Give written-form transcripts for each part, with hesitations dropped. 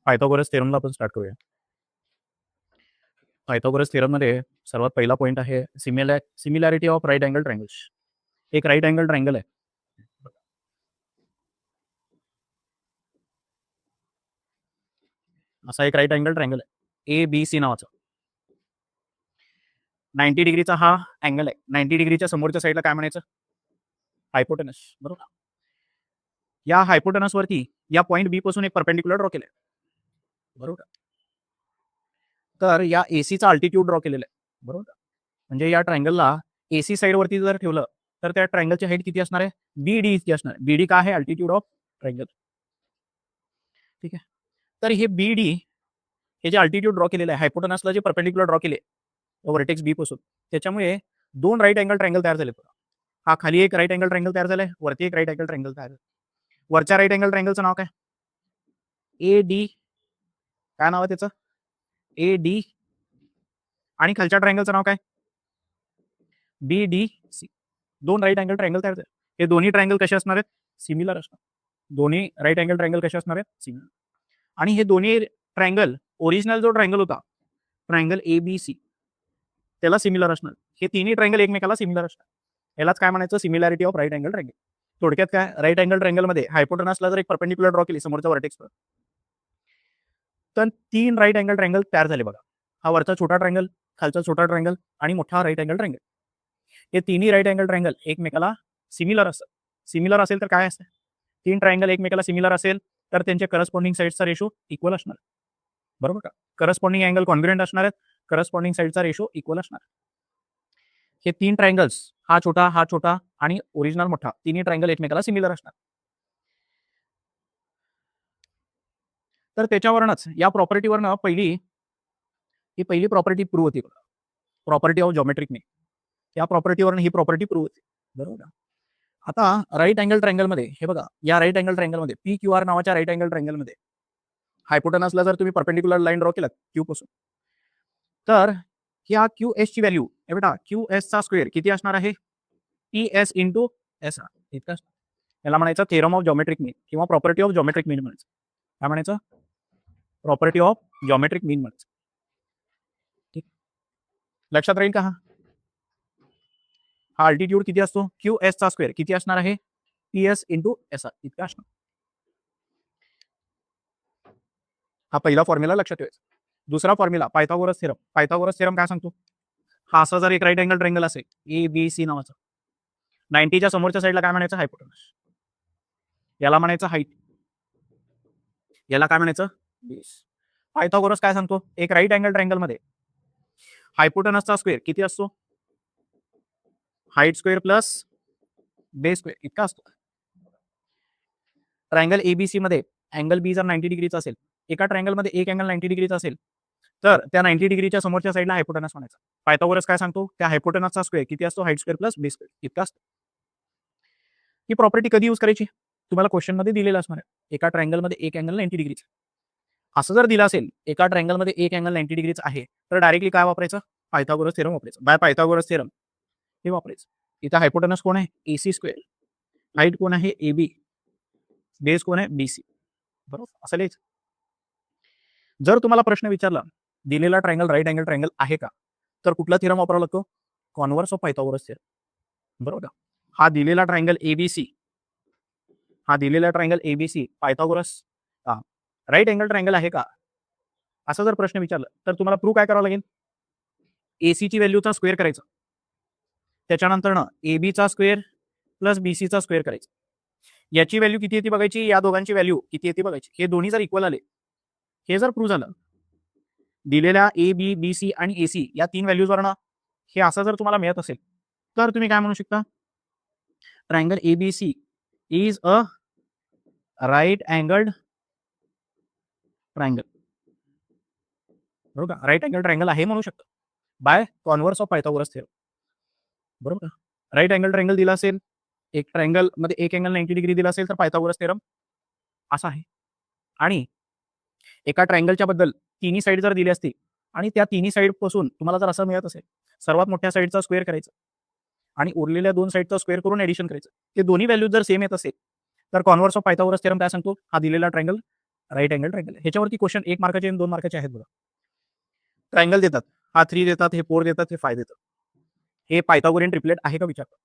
Pythagoras थेरमला आपण start करूया. Pythagoras थेरममध्ये सर्वात पहिला पॉईंट आहे similarity of right angle triangles. एक राईट अँगल ट्रायंगल आहे. असा एक राईट अँगल ट्रायंगल आहे ABC नावाचा. 90 डिग्रीचा हा अँगल आहे. 90 डिग्रीच्या समोरच्या साईडला काय म्हणायचं? हायपोटेनस. बरोबर. या हायपोटेनस वरती या पॉईंट बी पासून एक परपेंडिक्युलर ड्रॉ केलंय. बरोबर. तर या एसीचा अल्टिट्यूड ड्रॉ केलेला आहे. बरोबर. म्हणजे या ट्रायंगलला एसी साईड वरती जर ठेवलं तर त्या ट्रायंगलची हाईट किती असणार आहे? बीडी इतकी असणार आहे. बीडी काय आहे? Altitude of triangle. ठीक आहे. तर हे बीडी हे जे अल्टिट्यूड ड्रॉ केलेलं आहे, हायपोटेनसला जे परपेंडिक्युलर ड्रॉ केले व्हर्टेक्स बी पासून, त्याच्यामुळे दोन राईट अँगल ट्रायंगल तयार झाले. हा खाली एक राईट अँगल ट्रायंगल तयार झालाय, वरती एक राईट अँगल ट्रायंगल तयार झालं. वरच्या राईट अँगल ट्रायंगलचं नाव काय? AD. काय नाव आहे त्याचं? AD. आणि खालच्या ट्रायंगलचं नाव काय? BDC. दोन राईट अँगल ट्रायंगल तयार झाले. हे दोन्ही ट्रायंगल कसे असणार आहेत? सिमिलर असणार. दोन्ही राईट अँगल ट्रायंगल कसे असणार आहेत? सिमिलर. आणि हे दोन्ही ट्रायंगल, ओरिजिनल जो ट्रायंगल होता ट्रायंगल ABC, त्याला सिमिलर असणार. हे तिन्ही ट्रायंगल एकमेकाला सिमिलर असणार. यालाच काय म्हणायचं? Similarity of right angle triangle. थोडक्यात काय, राईट अँगल ट्रायंगलमध्ये हायपोटेनसला जर एक परपेंडिक्युलर ड्रॉ केली समोरच्या व्हर्टेक्सवर, तर तीन राईट अँगल ट्रायंगल तयार झाले. बघा, हा वरचा छोटा ट्रायंगल, खालचा छोटा ट्रायंगल आणि मोठा राईट अँगल ट्रायंगल. हे तिन्ही राईट अँगल ट्रायंगल एकमेकाला सिमिलर असतात. सिमिलर असेल तर काय असतं? तीन ट्रायंगल एकमेकाला सिमिलर असेल तर त्यांचे करस्पॉन्डिंग साईडचा रेशो इक्वल असणार. बरोबर का? करस्पॉन्डिंग अँगल कॉन्ग्रुएंट असणार आहेत, करस्पॉन्डिंग साईडचा रेशो इक्वल असणार. हे तीन ट्रायंगल्स, हा छोटा आणि ओरिजिनल मोठा, तिन्ही ट्रायंगल एकमेकाला सिमिलर असणार. तर त्याच्यावरच या प्रॉपर्टीवरनं ही पहिली प्रॉपर्टी प्रूव्ह होती. प्रॉपर्टी ऑफ जॉमेट्रिक मीन. या प्रॉपर्टीवरनं ही प्रॉपर्टी प्रूव्ह होती. बरोबर. आता राईट अँगल ट्रायंगलमध्ये हे बघा, या राईट अँगल ट्रायंगलमध्ये PQR नावाच्या राईट अँगल ट्रायंगलमध्ये हायपोटेनसला जर तुम्ही परपेंडिक्युलर लाईन ड्रॉ केलात क्यू पासून, तर ह्या QS ची व्हॅल्यू हे बेटा QS चा स्क्वेअर किती असणार आहे? TS इंटू SR इतकं. याला म्हणायचं थेरम ऑफ जॉमेट्रिक मीन किंवा प्रॉपर्टी ऑफ जॉमेट्रिक मीन म्हणायचं. काय म्हणायचं? प्रॉपर्टी ऑफ जॉमेट्रिक मीन म्हणायचं. ठीक, लक्षात राहील का? हा अल्टिट्यूड किती असतो? QS चा स्क्वेअर किती असणार आहे? TS इंटू SR इतका असणार. हा पहिला फॉर्म्युला लक्षात ठेवायचा. दुसरा formula Pythagoras theorem. Pythagoras theorem काय सांगतो? हा असा जर एक राईट अँगल ट्रायंगल असेल ABC नावाचा, 90च्या समोरच्या साईडला काय म्हणायचं? हायपोटेनस. याला म्हणायचं हाईट, याला काय म्हणायचं? बेस. पायथागोरस काय सांगतो? एक राईट अँगल ट्रायंगल मध्ये हायपोटेनसचा स्क्वेअर किती असतो? Height square plus base square इतका असतो. ट्रायंगल ABC मध्ये अँगल बी जर 90 डिग्रीचा असेल, एका ट्रायंगल मध्ये एक अँगल 90 डिग्रीचा असेल, तर त्या 90 डिग्रीच्या समोरच्या साईडला हायपोटेनस म्हणायचा. पायथागोरस काय सांगतो? त्या हायपोटेनसचा स्क्वेअर किती असतो? Height square plus base square इतका असतो. ही प्रॉपर्टी कधी यूज करायची? तुम्हाला क्वेश्चन मध्ये दिलेलं असणार आहे. एका ट्रायंगल मध्ये एक अँगल 90 डिग्रीचा. असं जर दिलं असेल, एका ट्रायंगल मध्ये एक अँगल 90 डिग्रीचा आहे, तर डायरेक्टली काय वापरायचं? पायथागोरस थेरम वापरायचं. बाय पायथागोरस थेरम हे वापरायचं. इथं हायपोटेनस कोण आहे? AC square. हाईट कोण आहे? AB. बेस कोण आहे? BC. बरोबर, असं लिहायचं. जर तुम्हाला प्रश्न विचारला दिलेला ट्रायंगल राईट अँगल ट्रायंगल आहे का, तर कुठला थेरम वापरावा लागतो? Converse of Pythagoras theorem. बरोबर. हा दिलेला ट्रायंगल ABC, हा दिलेला triangle ABC Pythagoras right angle triangle आहे का, असं जर प्रश्न विचारला तर तुम्हाला प्रूव्ह काय करावं लागेल? AC ची व्हॅल्यूचा स्क्वेअर करायचा, त्याच्यानंतर AB चा स्क्वेअर प्लस BC चा स्क्वेअर करायचा. याची व्हॅल्यू किती येते बघायची, या दोघांची व्हॅल्यू किती येते बघायची. हे दोन्ही जर इक्वल आले, हे जर प्रूव्ह झालं, दिलेल्या AB, BC आणि AC या तीन व्हॅल्यूजवरनं हे असं जर तुम्हाला मिळत असेल, तर तुम्ही काय म्हणू शकता? Triangle ABC is a right angled triangle. बरोबर का? राईट अँगल ट्रायंगल आहे म्हणू शकतो by converse of Pythagoras theorem. बरोबर का? राईट अँगल ट्रायंगल दिला असेल, एक ट्रायंगल मध्ये एक अँगल 90 डिग्री दिला असेल, तर पायथागोरस थेरम असा आहे. आणि एका ट्रायंगलच्या बद्दल तिन्ही साईड जर दिली असती आणि त्या तिन्ही साईड पासून तुम्हाला जर असं मिळत असेल, सर्वात मोठ्या साईडचा स्क्वेअर करायचं आणि उरलेल्या दोन साईडचा स्क्वेअर करून एडिशन करायचं, ते दोन्ही व्हॅल्यू जर सेम येत असेल, तर कॉन्व्हर्स ऑफ पायथागोरस थेरम काय सांगतो? हा दिलेला ट्रायंगल राईट अँगल ट्रायंगल. ह्याच्यावरती क्वेश्चन 1 मार्काचे आणि 2 मार्काचे आहेत बघा. ट्रायंगल देतात. हा 3 देतात, हे 4 देतात, हे 5 देतात. हे पायथागोरियन ट्रिपलेट आहे का विचारतात.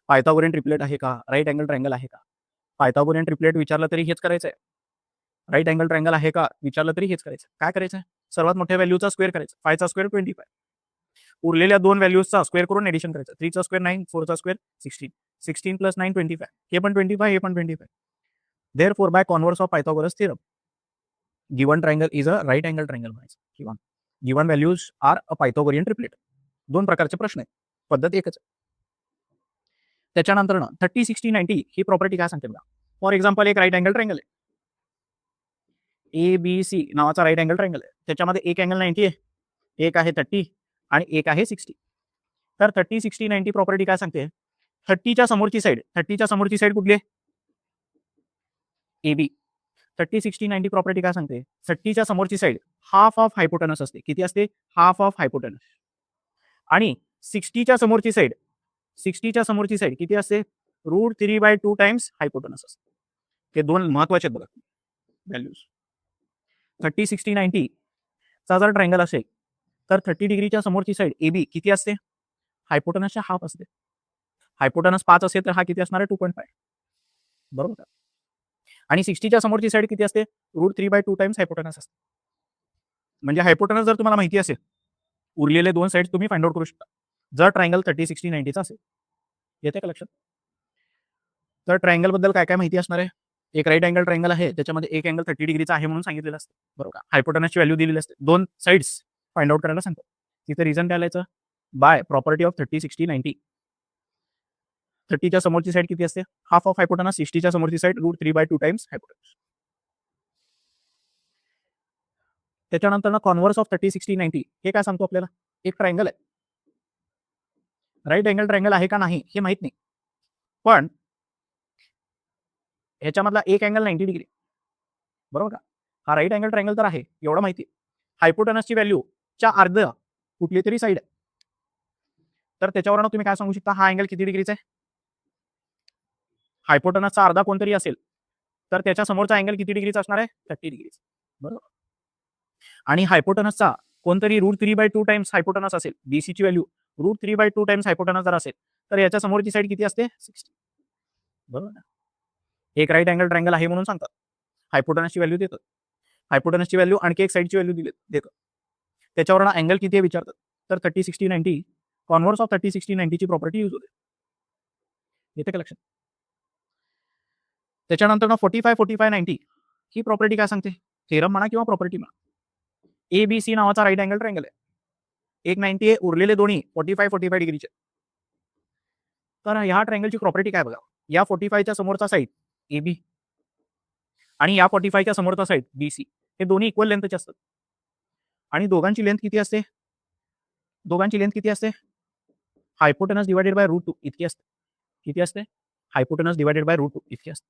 पायथागोरियन ट्रिपलेट आहे का? राईट अँगल ट्रायंगल आहे का? पायथागोरियन ट्रिपलेट विचारलं तरी हेच करायचं आहे. राईट अँगल ट्रायंगल आहे का विचारलं तरी हेच करायचं. काय करायचं आहे? सर्वात मोठ्या व्हॅल्यूचा स्क्वेअर करायचा. 5 चा स्क्वेअर 25. उरलेल्या 2 व्हॅल्यूजचा स्क्वेअर करून एडिशन करायचं. 3 चा स्क्वेअर 9, 4 चा स्क्वेअर 16. 16 प्लस 9 25. हे पण 25, हे पण 25. Therefore, by converse of Pythagoras theorem, given triangle is a right angle triangle म्हणायचं किंवा given values are a Pythagorean triplet. 2 प्रकारचे प्रश्न आहेत. पद्धत एकच आहे. त्याच्यानंतर 30, 60, 90 ही प्रॉपर्टी काय सांगते बघा. फॉर एक्झाम्पल एक राईट अँगल ट्रायंगल आहे. ABC नावाचा राईट अँगल ट्रायंगल आहे. त्याच्यामध्ये एक अँगल 90 आहे, एक आहे 30 आणि एक आहे 60. तर 30, 60, 90 प्रॉपर्टी काय सांगते? 30च्या समोरची साईड कुठली आहे? AB. 30, 60, 90 प्रॉपर्टी काय सांगते? 30च्या समोरची साईड हाफ ऑफ हायपोटेनस असते. किती असते? Half of hypotenuse. आणि 60च्या समोरची साईड किती असते? √3/2 टाइम्स हायपोटेनस असते. हे 2 महत्वाचे आहेत बघा व्हॅल्यूज. 30, 60, 90 चा जर ट्रायंगल असेल तर 30 डिग्रीच्या समोरची साईड AB किती असते? हायपोटेनसच्या हाफ असते. हायपोटेनस 5 असेल तर हा किती असणार आहे? 2.5. बरोबर का? आणि 60च्या समोरची साईड किती असते? √3/2 टाइम्स हायपोटेनस असते. म्हणजे हायपोटेनस जर तुम्हाला माहिती असेल, उरलेले 2 साईड्स तुम्ही फाइंड आउट करू शकता. जर ट्रायंगल 30, 60, 90 चा असेल. येते का लक्षात? तर ट्रायंगल बद्दल काय काय माहिती असणार आहे? एक राईट अँगल ट्रायंगल आहे, त्याच्यामध्ये एक अँगल 30 डिग्रीचा आहे म्हणून सांगितलेलं असतं. बरोबर का? हायपोटेनसची व्हॅल्यू दिलेली असते. 2 साईड्स फाइंड आउट करायला सांगतो. तिथे रिझन काय लिहायचं? Bye property of 30, 60, 90. 30च्या समोरची साईड किती असते? Half of hypotenuse. 60च्या समोरची साईड √3/2 टाइम्स हायपोटेनस. त्याच्यानंतर कॉन्व्हर्स ऑफ 30, 60, 90 हे काय सांगतो आपल्याला? एक ट्रायंगल आहे. राईट अँगल ट्रायंगल आहे का नाही हे माहित नाही. पण ह्याच्यामधला एक अँगल 90 डिग्री. बरोबर का? हा राईट अँगल ट्रायंगल तर आहे, एवढं माहिती. हायपोटेनसची व्हॅल्यू च्या अर्ध कुठली तरी साईड आहे. तर त्याच्यावरून तुम्ही काय सांगू शकता? हा अँगल किती डिग्रीचा आहे? हायपोटेनसचा अर्धा कोणतरी असेल तर त्याच्या समोरचा अँगल किती डिग्रीचा असणार आहे? 30 डिग्रीचा. बरोबर. आणि हायपोटेनसचा कोणतरी √3/2 टाइम्स हायपोटेनस असेल. BCची व्हॅल्यू √3/2 टाइम्स हायपोटेनस जर असेल तर याच्या समोरची साईड किती असते? 60. बरोबर ना? एक राईट अँगल ट्रायंगल आहे म्हणून सांगतात. हायपोटेनसची व्हॅल्यू देतात. हायपोटेनसची व्हॅल्यू आणखी एक साईडची व्हॅल्यू देतात. त्याच्यावरून अँगल किती आहे विचारतात. तर 30, 60, 90 कॉन्व्हर्स ऑफ 30, 60, 90 ची प्रॉपर्टी यूज होते. येते का लक्षात? त्याच्यानंतर 45, 45, 90 ही प्रॉपर्टी काय सांगते? थेरम म्हणा किंवा प्रॉपर्टी म्हणा. ABC नावाचा राईट अँगल ट्रायंगल आहे. एक 90 आहे, उरलेले दोन्ही 45, 45 डिग्रीचे. तर ह्या ट्रायंगलची प्रॉपर्टी काय बघा? या 45च्या समोरचा साईड AB आणि या 45च्या समोरचा साईड BC हे दोन्ही इक्वल लेंथचे असतात. आणि दोघांची लेंथ किती असते? हायपोटेनस डिवायडेड बाय √2 इतकी असते. किती असते? हायपोटेनस डिवायडेड बाय √2 इतकी असते.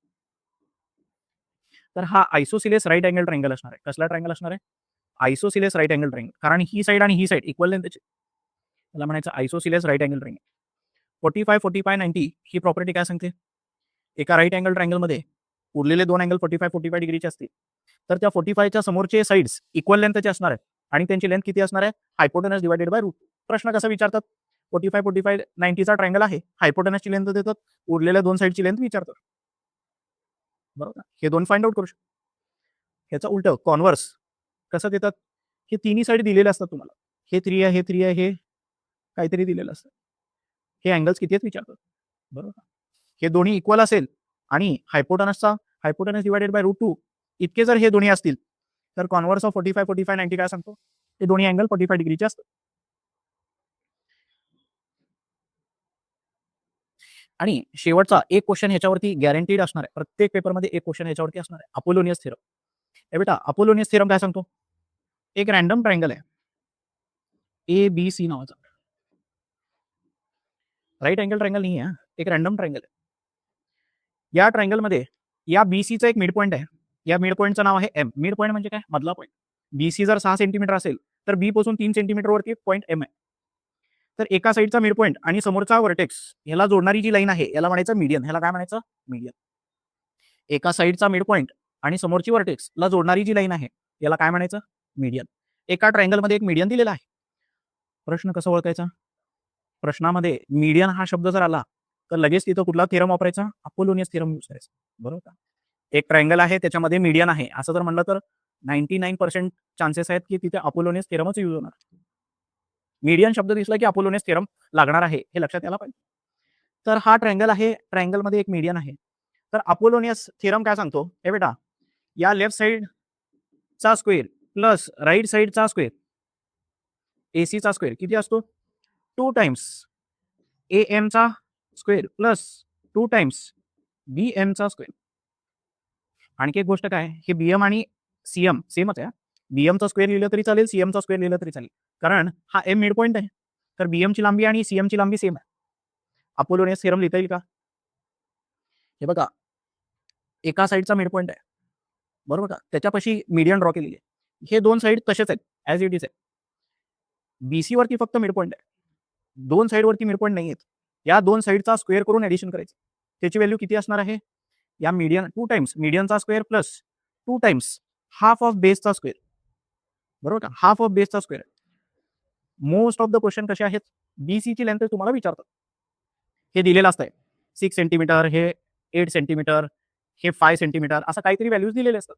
तर हा आयसोसिलेस राईट अँगल ट्रायंगल असणार आहे. कसला ट्रायंगल असणार आहे? आयसोसिलेस राईट अँगल ट्रायंगल. कारण ही साईड आणि ही साईड इक्वल लेंथचे. त्याला म्हणायचं आयसोसिलेस राईट अँगल ट्रायंगल. 45, 45, 90 ही प्रॉपर्टी काय सांगते? एका राईट अँगल ट्रायंगलमध्ये उरलेले 2 अँगल 45, 45 डिग्रीचे असतील तर त्या 45च्या समोरचे साईड्स इक्वल लेंथचे असणार आहेत. आणि त्यांची लेंथ किती असणार आहे? Hypotenuse divided by √2. प्रश्न कसा विचारतात? 45, 45, 90चा ट्रायंगल आहे. हायपोटेनसची लेंथ देतात. उरलेल्या 2 साईडची लेंथ विचारतात. बरोबर. हे 2 फाइंड आउट करू शकतो. ह्याचं उलट कॉन्व्हर्स कसं देतात? हे तिन्ही साईड दिलेले असतात तुम्हाला. हे 3 आहे, हे 3 आहे, हे काहीतरी दिलेलं असतं. हे अँगल्स किती आहेत विचारतात. बरोबर. हे दोन्ही इक्वल असेल आणि हायपोटेनस डिवायडेड बाय √2 इतके जर हे दोन्ही असतील तर कॉन्व्हर्स ऑफ 45, 45, 90 काय सांगतो? हे दोन्ही अँगल 45 डिग्रीचे असतात. आणि शेवटचा एक क्वेश्चन ह्याच्यावरती गॅरंटीड असणार आहे. प्रत्येक पेपरमध्ये एक क्वेश्चन ह्याच्यावरती असणार आहे. Apollonius theorem. हे बेटा अपोलोनियस थेरम काय सांगतो? एक रँडम ट्रायंगल आहे. ABC नावाचा. राईट अँगल ट्रायंगल नाही आहे. एक रँडम ट्रायंगल आहे. या ट्रायंगलमध्ये या BCचा एक मिड पॉईंट आहे. या मिड पॉईंटचं नाव आहे M. मिड पॉईंट म्हणजे काय? मधला पॉईंट. BC जर 6 सेंटीमीटर असेल तर B पासून 3 सेंटीमीटर वरती पॉईंट M आहे. तर एका साईडचा मिड पॉईंट आणि समोरचा व्हर्टेक्स ह्याला जोडणारी जी लाईन आहे याला म्हणायचं मीडियन. ह्याला काय म्हणायचं? मीडियन. एका साईडचा मिड पॉईंट आणि समोरची व्हर्टेक्सला जोडणारी जी लाईन आहे याला काय म्हणायचं? मीडियन. एका ट्रायंगलमध्ये एक मीडियन दिलेला आहे. प्रश्न कसा ओळखायचा? प्रश्नामध्ये मीडियन हा शब्द जर आला तर लगेच तिथं कुठला थेरम वापरायचा? अपोलोनियस थेरम यूज करायचा. बरोबर का? एक ट्रायंगल आहे त्याच्यामध्ये मीडियन आहे असं जर म्हणलं तर 99% चान्सेस आहेत की तिथे अपोलोनियस थेरमच यूज होणार. मीडियन शब्द दिसला की अपोलोनियस थेरम लागणार आहे हे लक्षात यायला पाहिजे. तर हा ट्रायंगल आहे, ट्रायंगलमध्ये एक मीडियन आहे. तर अपोलोनियस थेरम काय सांगतो? हे बेटा, या लेफ्ट साइडचा स्क्वेअर प्लस राईट साइडचा स्क्वेअर एसीचा स्क्वेअर किती असतो? 2 टाइम्स एएमचा स्क्वेअर प्लस 2 टाइम्स बीएमचा स्क्वेअर. आणखी एक गोष्ट काय, हे बीएम आणि सीएम सेमच आहे. बीएमचा स्क्वेअर लिहिलं तरी चालेल, सीएमचा स्क्वेअर लिहिलं तरी चालेल, कारण हा एम मिड पॉईंट आहे. तर बीएमची लांबी आणि सीएमची लांबी सेम आहे. अपोलोनियस थेरम लिहिता येईल का? हे बघा, एका साईडचा मिड पॉईंट आहे, बरोबर का? त्याच्यापाशी मीडियन ड्रॉ केलेली आहे. हे दोन साईड तसेच आहेत, ॲज इट इज आहे. बीसी वरती फक्त मिड पॉईंट आहे, दोन साईडवरती मिड पॉईंट नाही आहेत. या दोन साईडचा स्क्वेअर करून ॲडिशन करायचं. त्याची व्हॅल्यू किती असणार आहे? या मीडियन 2 टाइम्स मीडियनचा square plus 2 times half of बेसचा स्क्वेअर, बरोबर का? हाफ ऑफ बेसचा square. Most of the question कसे आहेत? बीसीची लेंथ तुम्हाला विचारतात. हे दिलेलं असतंय 6 सेंटीमीटर, हे 8 सेंटीमीटर, हे 5 सेंटीमीटर, असं काहीतरी व्हॅल्यूज दिलेले असतात.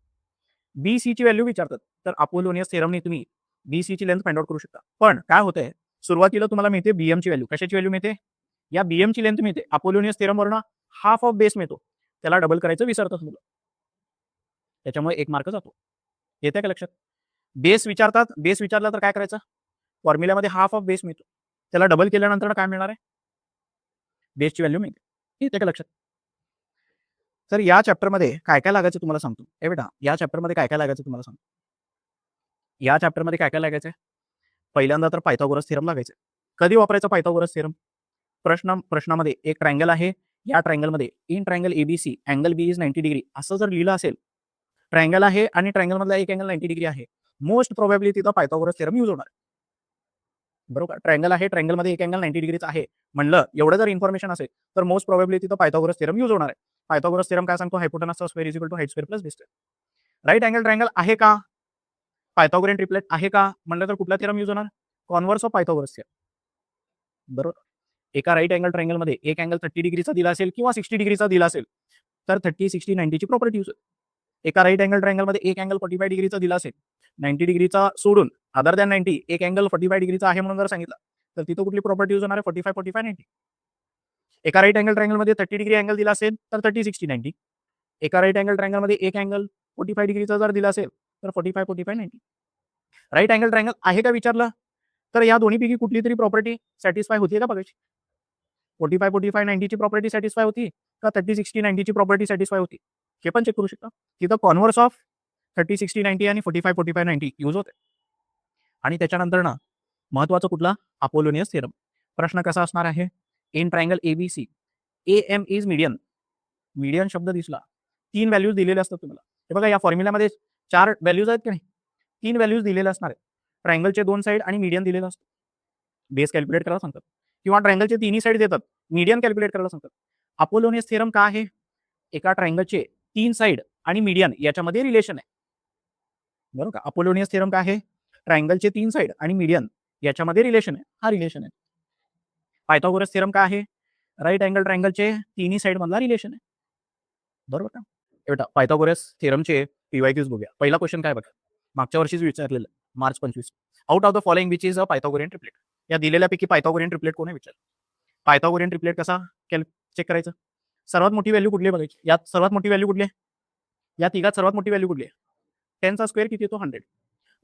बीसीची व्हॅल्यू विचारतात. तर अपोलोनियस थेरमने तुम्ही बीसीची लेंथ फाइंड आउट करू शकता. पण काय होतंय, सुरुवातीला तुम्हाला मिळते बीएमची व्हॅल्यू. कशाची व्हॅल्यू मिळते? या बीएमची लेंथ मिळते. अपोलोनियस थेरमवरनं हाफ ऑफ बेस मिळतो. त्याला डबल करायचं विसरतात मुलं. त्याच्यामुळे 1 मार्क जातो. येते का लक्षात? बेस विचारतात, बेस विचारला तर काय करायचं? फॉर्म्युल्यामध्ये हाफ ऑफ बेस मिळतो. त्याला डबल केल्यानंतर काय मिळणार आहे? बेसची व्हॅल्यू मिळते. येते का लक्षात? तर या चॅप्टरमध्ये काय काय लागायचं तुम्हाला सांगतो. हे बेटा, या चॅप्टरमध्ये काय काय लागायचं तुम्हाला सांगतो. या चॅप्टरमध्ये काय काय लागायचं? पहिल्यांदा तर पायथागोरस थेरम लागायचं. कधी वापरायचा पायथागोरस थेरम? प्रश्नामध्ये एक ट्रायंगल आहे, या ट्रायंगलमध्ये in triangle ABC angle B is 90 degree असं जर लिहिलं असेल, ट्रायंगल आहे आणि ट्रायंगल मधला एक अँगल 90 डिग्री आहे, मोस्ट प्रोबॅबली तिथं पायथागोरस थेरम यूज होणार. बरोबर? ट्रायंगल आहे, ट्रायंगलमध्ये एक अँगल 90 डिग्रीचा आहे म्हणलं, एवढं जर इन्फॉर्मेशन असेल तर मोस्ट प्रोबॅबली तिथं पायथागोरस थेरम यूज होणार आहे. पायथागोरस थेरम काय सांगतो? हायपोटेनसचा square is equal to height square plus base square. Right angle triangle आहे का? पायथागोरियन ट्रिपलेट आहे का म्हणलं तर कुठला थेरम यूज होणार? Converse of Pythagoras theorem. बरोबर? एका राईट अँगल ट्रायंगलमध्ये एक अँगल 30 डिग्रीचा दिला असेल किंवा 60 डिग्रीचा दिला असेल तर 30, 60, 90 ची प्रॉपर्टी यूज होते. एका राईट अँगल ट्रायंगलमध्ये एक अँगल 45 डिग्रीचा दिला असेल, 90 डिग्रीचा सोडून अदर दॅन 90 एक अँगल 45 डिग्रीचा आहे म्हणून जर सांगितलं तर तिथं कुठली प्रॉपर्टी यूज होणार आहे? 45, 45, 90. एका राईट अँगल ट्रायंगलमध्ये 30 डिग्री अँगल दिला असेल तर 30, 60, 90. एका राईट अँगल ट्रायंगलमध्ये एक अँगल 45 डिग्रीचा जर दिला असेल तर 45, 45, 90. राईट अँगल ट्रायंगल आहे का विचारलं तर या दोन्हीपैकी कुठली तरी प्रॉपर्टी सॅटिस्फाय होती का बघायची. 45, 45, 90 ची प्रॉपर्टी सॅटिस्फाय होती का 30, 60, 90 ची प्रॉपर्टी सॅटिस्फाय होती? हे पण चेक करू शकता. तिथं कॉन्व्हर्स ऑफ 30, 60, 90 आणि 45, 45, 90 यूज होते. आणि त्याच्यानंतर ना महत्वाचं कुठला? Apollonius theorem. प्रश्न कसा असणार आहे? In triangle ABC am is median. Median शब्द दिसला, 3 व्हॅल्यूज दिलेले असतात तुम्हाला. हे बघा, या फॉर्म्युल्यामध्ये 4 व्हॅल्यूज आहेत की नाही? 3 व्हॅल्यूज दिलेले असणार आहेत. ट्रायंगलचे 2 साइड आणि मीडियन दिलेलं असतं. बेस कॅल्क्युलेट करायला सांगतात किंवा ट्रायंगलचे तिन्ही साइड देतात, मीडियन कॅल्क्युलेट करायला सांगतात. अपोलोनियस थेरम का आहे? एका ट्रायंगलचे 3 साइड आणि मीडियन याच्यामध्ये रिलेशन आहे. बरोबर का? अपोलोनियस थेरम काय आहे? ट्रायंगलचे 3 साइड आणि मीडियन याच्यामध्ये रिलेशन आहे. हा रिलेशन आहे. पायथागोरस थेरम काय आहे? राईट अँगल ट्रायंगलचे तिन्ही साइड मधला रिलेशन आहे. बरोबर का? बेटा, पायथागोरस थेरमचे पीवायक्यूज बघूया. पहिला क्वेश्चन काय बघा, मागच्या वर्षीच विचारलेलं, March 25. Out of the following which is a Pythagorean triplet. या दिलेल्यापैकी पायथागोरियन ट्रिपलेट कोण आहे विचार. पायथागोरियन ट्रिपलेट कसा चेक करायचं? सर्वात मोठी व्हॅल्यू कुठली बघायची? यात सर्वात मोठी व्हॅल्यू कुठली आहे? या तिघात सर्वात मोठी व्हॅल्यू कुठली आहे? 10 चा स्क्वेअर किती येतो? 100.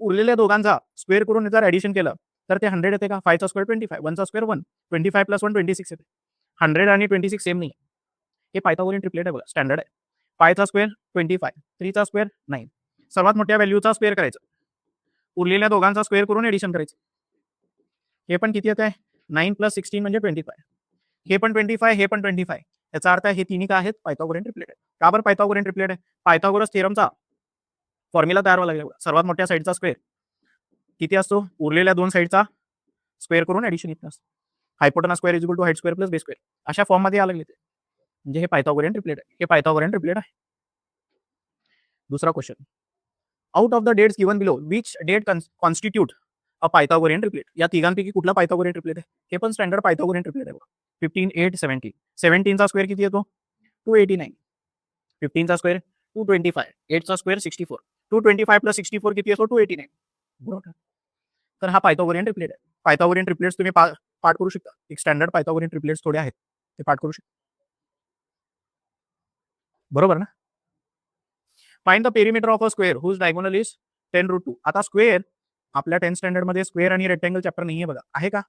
उरलेल्या दोघांचा स्क्वेअर करून जर ॲडिशन केलं तर ते 100 येते का? 5 चा स्क्वेअर 25, 1 चा स्क्वेअर 1, 25 प्लस 1 26 येते. 100 आणि 26 सेम नाही. हे पायथागोरियन ट्रिपलेट आहे बघा, स्टँडर्ड आहे. 5 चा स्क्वेअर 25, 3 चा स्क्वेअर 9. सर्वात मोठ्या व्हॅल्यूचा स्क्वेअर करायचं, उरलेल्या दोघांचा स्क्वेअर करून एडिशन करायचं. हे पण किती येत आहे? 9 प्लस 16 म्हणजे 25. हे पण 25, हे पण 25. याचा अर्थ हे तिन्ही काय आहेत? पायथागोरियन ट्रिपलेट आहे. का बरं पायथागोरियन ट्रिपलेट आहे? पायथागोरस थेरमचा फॉर्म्युला तयार व्हायला लागला. सर्वात मोठ्या साईडचा स्क्वेअर किती असतो? उरलेल्या 2 साईडचा स्क्वेअर करून एडिशन इतकं असतं. Hypotenuse square is equal to height square plus base square अशा फॉर्ममध्ये यायला लागले ते. म्हणजे हे पायथागोरियन ट्रिपलेट आहे. हे पायथागोरियन ट्रिपलेट आहे. दुसरा question, out of the dates given below which date constitute a Pythagorean triplet. या तिघांपैकी कुठला पायथागोरियन ट्रिपलेट आहे? हे पण स्टँडर्ड पायथागोरियन ट्रिपलेट आहे. 15, 8, 17. 17चा स्क्वेअर किती येतो? 289. 15चा स्क्वेअर 225. 8चा स्क्वेअर 64. 225 प्लस 64 किती येतो? 289. बरोबर. तर हा पायथागोरियन ट्रिपलेट आहे. पायथागोरियन ट्रिपलेट्स तुम्ही पाठ करू शकता. एक स्टँडर्ड पायथागोरियन ट्रिपलेट्स थोडे आहेत, ते पाठ करू शकता. बरोबर ना? Find the perimeter of a square whose diagonal is 10√2. आता स्क्वेअर आपल्या 10th स्टँडर्ड मध्ये स्क्वेअर आणि रेक्टँगल चॅप्टर नाहीये बघा. आहे का?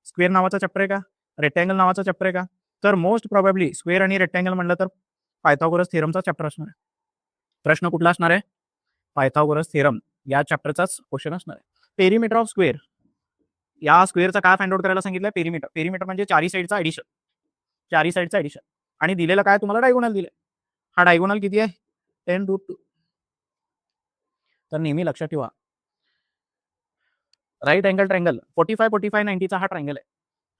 स्क्वेअर नावाचा चॅप्टर आहे का? रेक्टँगल नावाचा चॅप्टर आहे का? तर मोस्ट प्रोबॅबली स्क्वेअर आणि रेक्टँगल म्हणलं तर पायथागोरस थेरमचा चॅप्टर असणार आहे. प्रश्न कुठला असणार आहे? पायथागोरस थेरम या चॅप्टरचाच क्वेश्चन असणार आहे. पेरिमीटर ऑफ स्क्वेअर, या स्क्वेअरचा काय फाइंड आउट करायला सांगितलंय? पेरिमीटर. पेरिमीटर म्हणजे चारी साईडचा ऍडिशन, चारी साईडचा ऍडिशन. आणि दिलेलं काय तुम्हाला? डायगोनल दिले. हा डायगोनल किती आहे? 10√2. तर नेहमी लक्षात ठेवा, राईट अँगल ट्रायंगल 45, 45, 90चा हा ट्रायंगल आहे.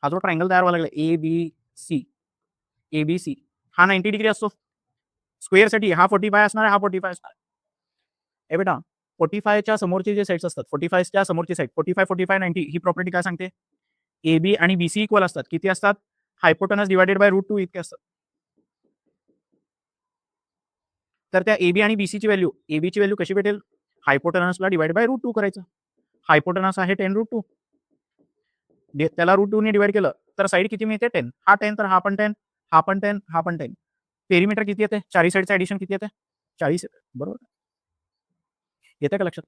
हा जो ट्रायंगल तयार व्हायला लागला ABC, ABC हा 90 डिग्री असतो. स्क्वेअरसाठी हा 45 असणार आहे, हा 45 असणार आहे. ए बेटा, 45च्या समोरचे जे साईड्स असतात, 45च्या समोरची साईड 45, 45, 90 ही प्रॉपर्टी काय सांगते? AB आणि BC इक्वल असतात. किती असतात? हायपोटेनस डिवायडेड बाय √2 इतके असतात. तर त्या AB आणि BC ची व्हॅल्यू, AB ची व्हॅल्यू कशी भेटेल? हायपोटेनसला डिवाइड बाय √2 करायचं. हायपोटेनस आहे 10√2. त्याला √2 ने डिवाइड केलं तर साईड किती मिळते? 10. हा 10 तर हा पण 10, हा पण 10, हा पण 10. पेरिमीटर किती येते? चारी साईडचं ऍडिशन किती येते? 40 येते. बरोबर. येते का लक्षात?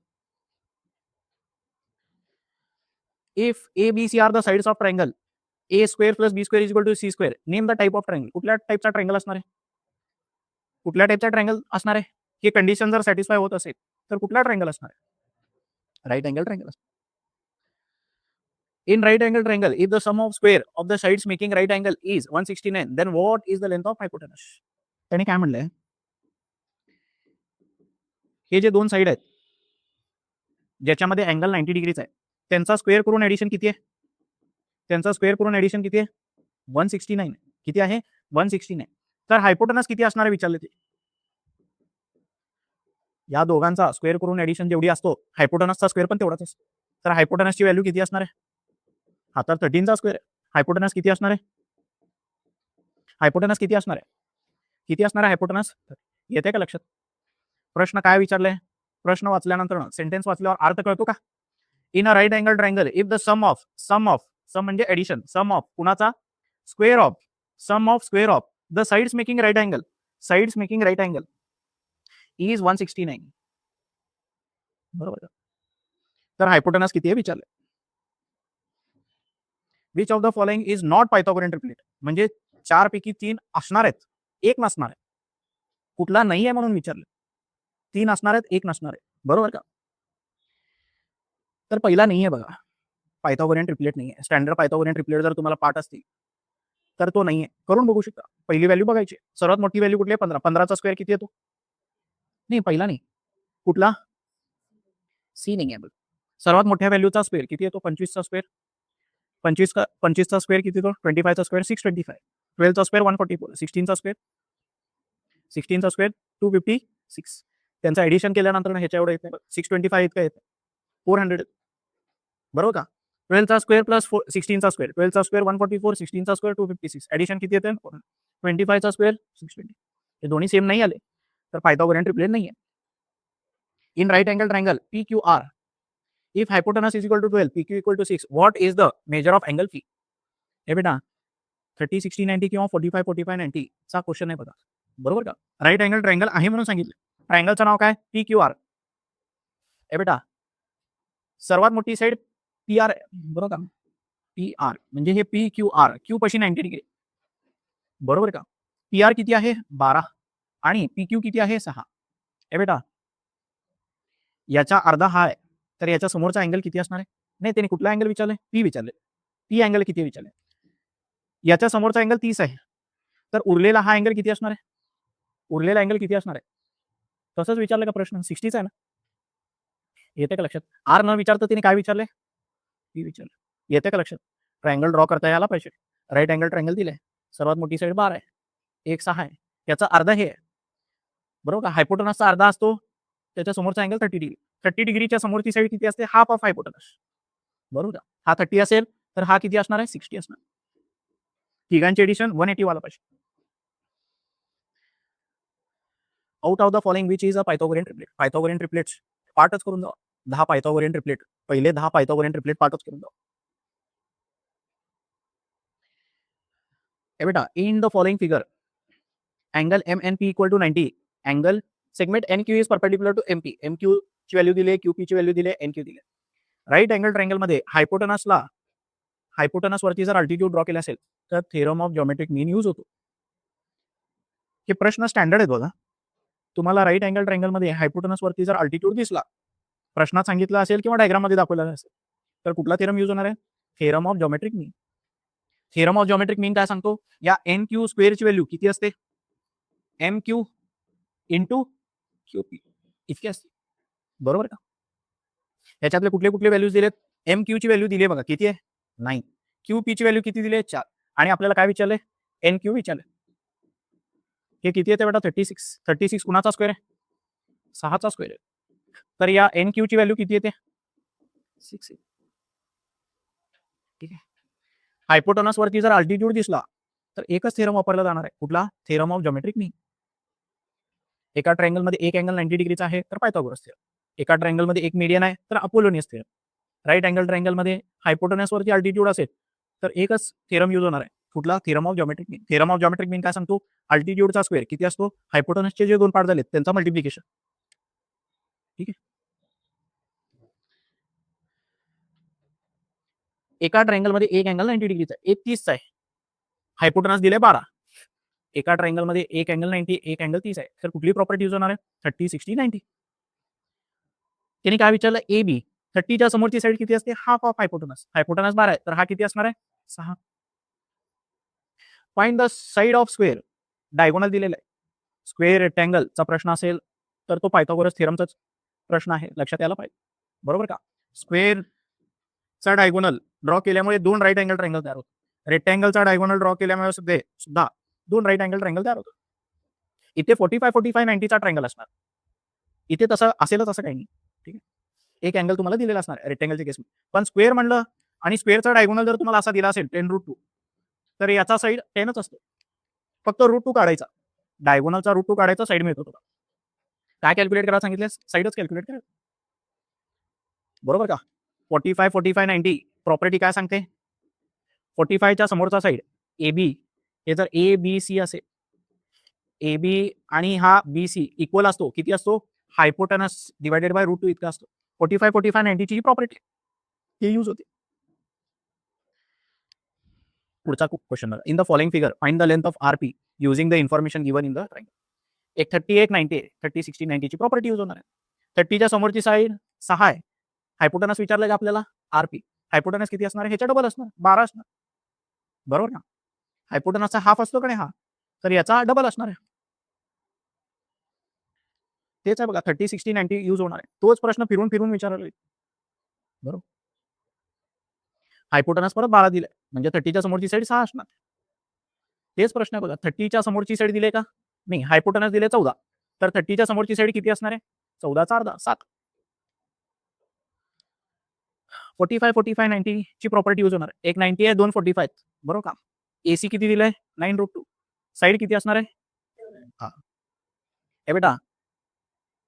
If ABC are the sides of triangle A square plus B square is equal to C square, name the type of triangle. कुठल्या टाइपचा ट्रायंगल असणार आहे? कुठल्या टाइपचा ट्रायंगल असणार आहे? ही कंडिशन जर सॅटिस्फाय होत असेल तर कुठला ट्रायंगल असणार आहे? Right angle triangle. In right angle triangle, if the sum of square of the sides making right angle is 169, then what is the length of hypotenuse? त्याने काय म्हणलंय? हे जे दोन साइड आहेत ज्याच्यामध्ये अँगल 90 डिग्रीचा आहे, त्यांचा स्क्वेअर करून ऍडिशन किती आहे? त्यांचा स्क्वेअर करून ऍडिशन किती आहे? 169. किती आहे? 169. तर हायपोटेनस किती असणार आहे विचारले ते? या दोघांचा स्क्वेअर करून ऍडिशन जेवढी असतो, हायपोटेनसचा स्क्वेअर पण तेवढाच असतो. तर हायपोटेनसची व्हॅल्यू किती असणार आहे? हा तर 13चा स्क्वेअर आहे. हायपोटेनस किती असणार आहे? हायपोटेनस किती असणार आहे? किती असणार आहे हायपोटेनस? येते का लक्षात? प्रश्न काय विचारलाय? प्रश्न वाचल्यानंतर सेंटेन्स वाचल्यावर अर्थ कळतो का? In a right angle triangle if the sum म्हणजे एडिशन, सम ऑफ कुणाचा? Square of, sum of square of the sides making right angle, sides making right angle is 169. बरोबर. तर हायपोटेनस किती आहे विचारलं. Which of the following is not Pythagorean triplet. म्हणजे 4 पैकी 3 असणार आहेत, एक नसणार आहे. कुठला नाही आहे म्हणून विचारलं. 3 असणार आहेत, एक नसणार आहे. बरोबर का? तर पहिला नाही आहे बघा, पायथागोरियन ट्रिपलेट नाही आहे. स्टँडर्ड पायथागोरियन ट्रिपलेट जर तुम्हाला पाठ असतील तर तो नाही आहे. करून बघू शकता. पहिली व्हॅल्यू बघायची. सर्वात मोठी व्हॅल्यू कुठली आहे? 15. 15चा स्क्वेअर किती येतो? नाही, पहिला नाही. कुठला? सी नाही आहे. सर्वात मोठ्या व्हॅल्यूचा स्क्वेअर किती येतो? 25चा स्क्वेअर. 25चा स्क्वेअर किती येतो? 25चा स्क्वेअर 625. 12चा स्क्वेअर 144. 16चा स्क्वेअर 16चा स्क्वेअर 256. त्यांचं ऍडिशन केल्यानंतर ह्याच्या एवढं येतं 625 इतकं येतं 400. बरोबर का? 12चा स्क्वेअर प्लस 16चा स्क्वेअर, 12चा स्क्वेअर 144, 16चा स्क्वेअर 256. ऍडिशन किती येते? 25चा स्क्वेअर 620. हे दोन्ही सेम नाही आले तर पायथागोरियन ट्रिपलेट नाही आहे. In right angle triangle PQR, if hypotenuse is equal to 12, PQ equal to 6, what is the measure of angle P? हे बेटा 30, 60, 90 किंवा 45, 45, 90 चा क्वेश्चन आहे बघा. बरोबर का? राईट अँगल ट्रायंगल आहे म्हणून सांगितलं. ट्रायंगलचं नाव काय? PQR. हे बेटा सर्वात मोठी साईड PR आहे. बरोबर का? PR म्हणजे हे PQR, Q पशी 90 डिग्री. बरोबर का? PR किती आहे? 12 आणि PQ किती आहे? 6. हे बेटा याचा अर्धा हा आहे, तर याच्या समोरचा अँगल किती असणार आहे? नाही, त्याने कुठला अँगल विचारले? P विचारले. P अँगल किती विचारले? याच्या समोरचा अँगल 30 आहे. तर उरलेला हा अँगल किती असणार आहे? उरलेला अँगल किती असणार आहे? तसंच विचारलं का प्रश्न? 60 आहे ना? येते का लक्षात? R न विचारता तिने काय विचारले? P विचारलं. येते का लक्षात? ट्रायंगल ड्रॉ करता यायला पाहिजे. राईट अँगल ट्रायंगल दिले. सर्वात मोठी साईड 12 आहे, एक 6 आहे. याचा अर्धा हे आहे. बरोबर का? हायपोटेनसचा अर्धा असतो त्याच्या समोरचा अँगल 30 डिग्री. 30 डिग्रीच्या समोरची साईड किती असते? Half of hypotenuse. बरोबर का? हा 30 असेल तर हा किती असणार आहे? 60 असणार. तिघांचे एडिशन 180 वाला पाहिजे. Out of the following which is a Pythagorean triplet. Pythagorean triplets पार्टच करून जाऊ. 10 पायथागोरियन ट्रिपलेट. पहिले 10 पायथागोरियन ट्रिपलेट पार्टच करून जाऊ. हे बेटा, in the following figure angle MNP equal to 90. अँगल segment NQ is perpendicular to MP. MQ ची व्हॅल्यू दिली, QP ची व्हॅल्यू दिली, NQ दिली. राईट अँगल ट्रायंगल मध्ये हायपोटेनस वरती जर अल्टिट्यूड ड्रॉ केला असेल तर theorem of geometric mean use होतो. हे प्रश्न स्टँडर्ड आहेत बघा. तुम्हाला राईट अँगल ट्रायंगल मध्ये हायपोटेनस वरती जर अल्टिट्यूड दिसला, प्रश्नात सांगितलं असेल किंवा डायग्राम मध्ये दाखवलेला असेल, तर कुठला थेरम यूज होणार आहे? Theorem of geometric mean. Theorem of geometric mean काय सांगतो? या NQ स्क्वेअरची व्हॅल्यू किती असते? MQ इंटू QP इतकी असते. बरोबर का? याच्यातले कुठले कुठले व्हॅल्यूज दिलेत? MQ ची व्हॅल्यू दिली आहे बघा, किती आहे? 9. QP ची व्हॅल्यू किती दिली आहे? 4. आणि आपल्याला काय विचारलंय? NQ विचारलंय. हे किती येते बेटा? 36. 36 कुणाचा स्क्वेअर आहे? 6चा स्क्वेअर आहे. तर या NQ ची व्हॅल्यू किती येते? 6. ठीक आहे. हायपोटेनस वरती जर अल्टिट्यूड दिसला तर एकच थेरम वापरला जाणार आहे. कुठला? थेरम ऑफ जॉमेट्रिक मीन. एका ट्रायंगल मध्ये एक अँगल 90 डिग्रीचा आहे तर पायथागोरस थेरम. एका ट्रायंगल मध्ये एक मीडियन आहे तर Apollonius theorem. Right angle triangle मध्ये हायपोटेनस वरती अल्टिट्यूड असेल तर एकच थेरम यूज होणार आहे. कुठला? Theorem of geometric mean. Theorem of geometric mean काय सांगतो? अल्टिट्यूडचा स्क्वेअर किती असतो? हायपोटेनसचे जे दोन पार्ट झालेत त्यांचा मल्टिप्लिकेशन. ठीक आहे. एका ट्रायंगल मध्ये एक अँगल 90 डिग्रीचा आहे, एक 30चा आहे. हायपोटेनस दिले 12. एका ट्रायंगल मध्ये एक अँगल 90, एक अँगल 30 आहे. तर कुठली प्रॉपर्टी यूज होणार आहे? 30, 60, 90. त्यांनी काय विचारलं? AB 30च्या समोरची साईड किती असते? Half of hypotenuse. हायपोटेनस 12 आहे तर हा किती असणार आहे? 6. Find the side of square. Diagonal दिलेला आहे. स्क्वेअर रेक्टँगलचा प्रश्न असेल तर तो पायथागोरस थेरमचाच प्रश्न आहे, लक्षात यायला पाहिजे. बरोबर का? स्क्वेअरचा डायगोनल ड्रॉ केल्यामुळे दोन राईट अँगल ट्रायंगल तयार होतात. रेक्टँगलचा डायगोनल ड्रॉ केल्यामुळे सुद्धा दोन राईट अँगल ट्रायंगल तयार होतात. इथे 45, 45, 90चा ट्रायंगल असणार. इथे तसं असेलच असं काही नाही. ठीक आहे. एक अँगल तुम्हाला दिलेला असणार रेक्टँगलच्या केसमध्ये. पण स्क्वेअर म्हणलं आणि स्क्वेअरचा डायगोनल जर तुम्हाला असा दिला असेल 10√2 तर याचा साईड 10च असतो. फक्त √2 काढायचा. डायगोनलचा √2 काढायचा, साईड मिळतो तुला. काय कॅल्क्युलेट करायला सांगितलं? साईडच कॅल्क्युलेट करा. बरोबर का? 45, 45, 90 प्रॉपर्टी काय सांगते? 45च्या समोरचा साईड AB हे जर ABC असेल, AB आणि हा BC इक्वल असतो. किती असतो? हायपोटेनस डिवायडेड बाय √2 इतका असतो. 45, 45, 90 ची प्रॉपर्टी हे यूज होते. पुढचा क्वेश्चन बघा. In the following figure find the length of RP using the information given in the triangle. एक 30, एक 90, 30, 60, 90 ची प्रॉपर्टी यूज होणार आहे. 30च्या समोरची साईड 6 आहे. हायपोटेनस विचारलं का आपल्याला? RP. हायपोटेनस किती असणार आहे? ह्याच्या डबल असणार, 12 असणार. बरोबर ना? हायपोटेनसचा हाफ असतो का नाही हा, तर याचा डबल असणार आहे. तेच आहे बघा, 30, 60, 90 यूज होणार आहे. तोच प्रश्न फिरून फिरून विचारला. बरोबर. हायपोटेनस परत 12 दिलाय म्हणजे 30च्या समोरची साईड 6 असणार. तेच प्रश्न आहे बघा, 30च्या समोरची साईड दिले का? नाही, हायपोटेनस दिले 14. तर 30च्या समोरची साईड किती असणार आहे? 14चा अर्धा, 7. 45, 45, 90 ची प्रॉपर्टी यूज होणार आहे. एक 90 आहे, दोन 45 आहेत. बरोबर का? AC किती दिलंय? 9√2. साईड किती असणार आहे? हा. हे बेटा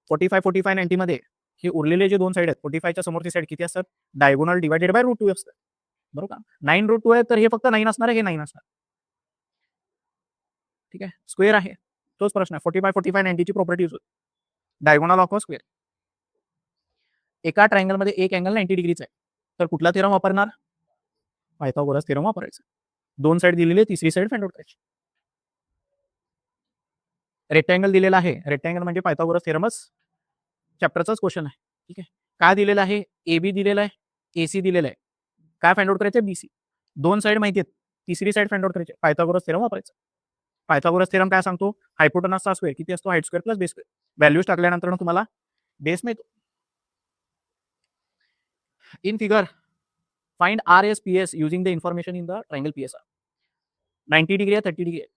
45, 45, 90 मध्ये हे उरलेले जे दोन साईड आहेत, 45च्या समोरची साईड किती असतात? डायगोनल डिवायडेड बाय √2 असतात. बरोबर का? 9√2 आहे तर हे फक्त 9 असणार आहे, हे 9 असणार. ठीक आहे. स्क्वेअर आहे, तोच प्रश्न आहे. 45, 45, 90 ची प्रॉपर्टी यूज होते. Diagonal of a square. एका ट्रायंगल मध्ये एक अँगल 90 डिग्रीचा आहे तर कुठला थेरम वापरणार? पायथागोरस थेरम वापरायचा. दोन साईड दिलेली, तिसरी साईड फाइंड आउट करायची. रेक्टँगल दिलेला आहे. रेक्टँगल म्हणजे पायथागोरस थेरमच चॅप्टरचाच क्वेश्चन आहे. ठीक आहे. काय दिलेलं आहे? AB दिलेला आहे, AC दिलेला आहे. काय फाइंड आउट करायचं? BC. दोन साईड माहिती आहेत, तिसरी साईड फाइंड आउट करायची. पायथागोरस थेरम वापरायचा. पायथागोरस थेरम काय सांगतो? हायपोटेनसचा स्क्वेअर किती असतो? Height square plus base square. Values टाकल्यानंतर तुम्हाला बेस मिळतो. In figure find RSPS using the information in the triangle PSR. 90 degree आहे, 30 डिग्री आहे.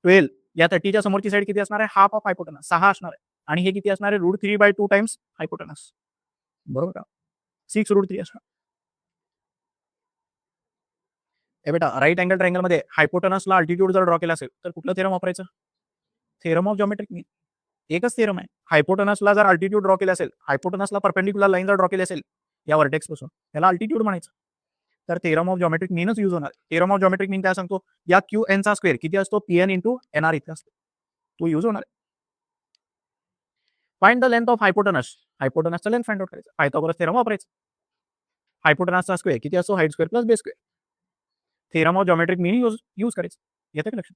12 या 30च्या समोरची साईड किती असणार आहे? हाफ ऑफ हायपोटेनस, 6 असणार आहे. आणि हे किती असणार आहे √3/2 टाइम्स हायपोटेनस, बरोबर का? 6√3 असणार. हे बेटा राईट अँगल ट्रायंगलमध्ये हायपोटेनसला अल्टिट्यूड जर ड्रॉ केला असेल तर कुठलं थेरम वापरायचं? थेरम ऑफ जॉमेट्रिक मीन. एकच थेरम आहे. हायपोटेनसला जर अल्टिट्यूड ड्रॉ केले असेल, हायपोटेनसला परपेंडिक्युलर लाईन जर ड्रॉ केली असेल या व्हर्टेक्स पासून, त्याला अल्टिट्यूड म्हणायचं. तर थेरम ऑफ जॉमेट्रिक मीनच यूज होणार. थेरम ऑफ जॉमेट्रिक मीन काय सांगतो? या QN चा स्क्वेअर किती असतो? PN इंटू NR इतका असतो. तो यूज होणार. Find the length of hypotenuse. हायपोटेनसचा लेंथ फाइंड आउट करायचा. पायथागोरस थेरम वापरायचा. हायपोटेनसचा स्क्वेअर किती असतो? Height square plus base square. Theorem of geometric mean use करायचं. येते का लक्षात?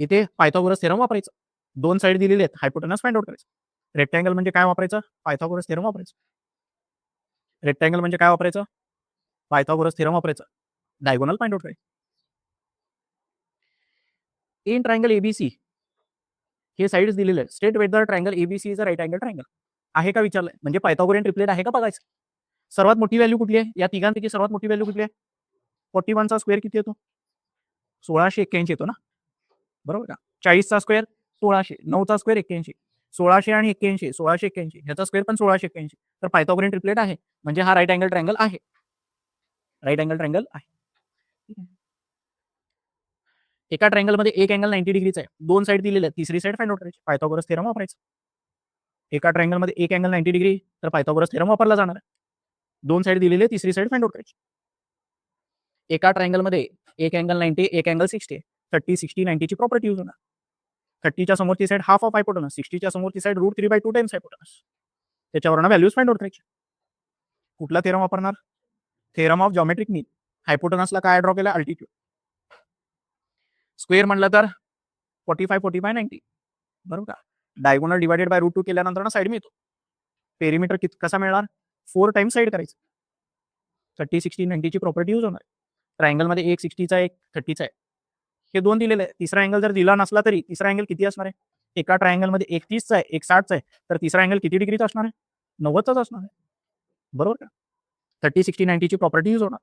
इथे पायथागोरस थेरम वापरायचं. दोन साइड दिलेले आहेत, हायपोटेनस फाइंड आउट करायचं. रेक्टँगल म्हणजे काय वापरायचं? पायथागोरस थेरम वापरायचं. रेक्टँगल म्हणजे काय वापरायचं? पायथागोरस थेरम वापरायचं. डायगोनल फाइंड आउट करायचं. इन ट्रायंगल एबीसी हे साइड्स दिलेले आहेत. State whether triangle ABC is a right angle triangle आहे का विचारलंय. म्हणजे पायथागोरियन ट्रिपलेट आहे का बघायचं. सर्वात मोठी व्हॅल्यू कुठली आहे? या तिघांपैकी सर्वात मोठी व्हॅल्यू कुठली आहे? 41 चा स्क्वेअर किती येतो? 1681 येतो ना, बरोबर का? 40 चा स्क्वेअर 1600, 9 चा स्क्वेअर 81, 1600 आणि 81, 1681 ह्याचा स्क्वेअर पण 1681. तर पायथागोरियन ट्रिपलेट आहे, म्हणजे हा राईट अँगल ट्रायंगल आहे. राईट अँगल ट्रायंगल आहे. एका ट्रायंगलमध्ये एक अँगल 90 डिग्रीचा आहे. दोन साइड दिलेले आहेत. तिसरी साइड फाइंड आउट करायची. पायथागोरस थेरम वापरायचं. एका ट्रायंगलमध्ये एक अँगल 90 डिग्री तर पायथागोरस थेरम वापरला जाणार आहे. दोन साइड दिलेले, तिसरी साइड फाइंड आउट करायची. एका ट्रायंगलमध्ये एक अँगल 90, एक अँगल 60, 30, 60, 90 ची प्रॉपर्टी यूज होणार. 30च्या समोरची साइड हाफ ऑफ हायपोटेनस, 60च्या समोरची साइड √3/2 टाइम्स हायपोटेनस. त्याच्यावरून व्हॅल्यूज फाइंड आउट करायची. कुठला थेरम वापरणार? थेरम ऑफ जॉमेट्रिक मीन. हायपोटेनसला काय ड्रॉ केला? अल्टिट्यूड. स्क्वेअर म्हटलं तर 45, 45, 90, बरोबर का? डायगोनल डिवायडेड बाय √2 केल्यानंतर ना साइड मिळतो. पेरिमीटर कसा मिळणार? 4 टाइम्स साइड करायचं. 30, 60, 90 ची प्रॉपर्टी यूज होणार. ट्रायंगलमध्ये एक 60चा एक 30चा आहे. हे दोन दिलेले आहे. तिसरा अँगल जर दिला नसला तरी तिसरा अँगल किती असणार आहे? एका ट्रायंगलमध्ये एक 30चा आहे, एक 60चा आहे. तर तिसरा अँगल किती डिग्रीचा असणार आहे? 90चाच असणार आहे, बरोबर का? 30, 60, 90 ची प्रॉपर्टी यूज होणार.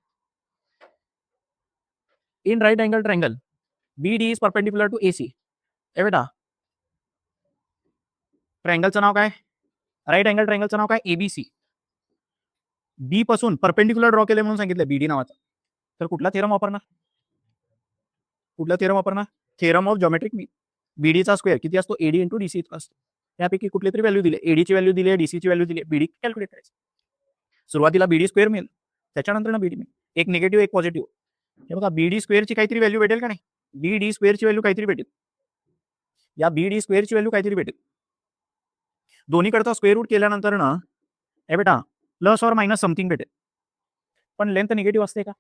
In right angle triangle BD is perpendicular to AC. हे बेटा ट्रायंगलचं नाव काय? राईट अँगल ट्रायंगलचं नाव काय? ABC. बी पासून परपेंडिक्युलर ड्रॉ केले म्हणून सांगितलं BD नावाचं. तर कुठला थेरम वापरणार? कुठला थेरम वापरणार? Theorem of geometric mean. BDचा स्क्वेअर किती असतो? AD इंटू DC इतका असतो. त्यापैकी कुठली तरी व्हॅल्यू दिली. AD ची व्हॅल्यू दिली आहे, DC ची व्हॅल्यू दिली आहे. BD कॅल्क्युलेट करायचं. सुरुवातीला BD स्क्वेअर मिळेल, त्याच्यानंतर ना BD मिळेल. एक निगेटिव्ह एक पॉझिटिव्ह. हे बघा BD स्क्वेअरची काहीतरी व्हॅल्यू भेटेल का नाही? BD स्क्वेअरची व्हॅल्यू काहीतरी भेटेल. या BD स्क्वेअरची व्हॅल्यू काहीतरी भेटेल. दोन्हीकडचा स्क्वेअर रूट केल्यानंतर ना हे बेटा प्लस ऑर मायनस समथिंग भेटेल. पण लेंथ निगेटिव्ह असते का?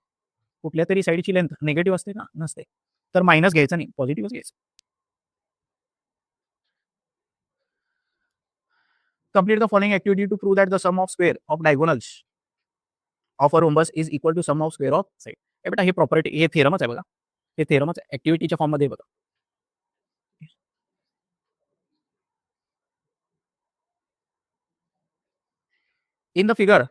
कुठल्या तरी साईडची लेंथ निगेटिव्ह असते का? नसते. तर मायनस घ्यायचं नाही, पॉझिटिव्हच घ्यायचं. Complete the following activity to prove that the sum of square of diagonals of a rhombus is equal to sum of square of side. हे बेटा हे प्रॉपर्टी हे थेरमच आहे बघा. हे थेरमच आहे. ऍक्टिव्हिटीच्या फॉर्म मध्ये बघा. In the figure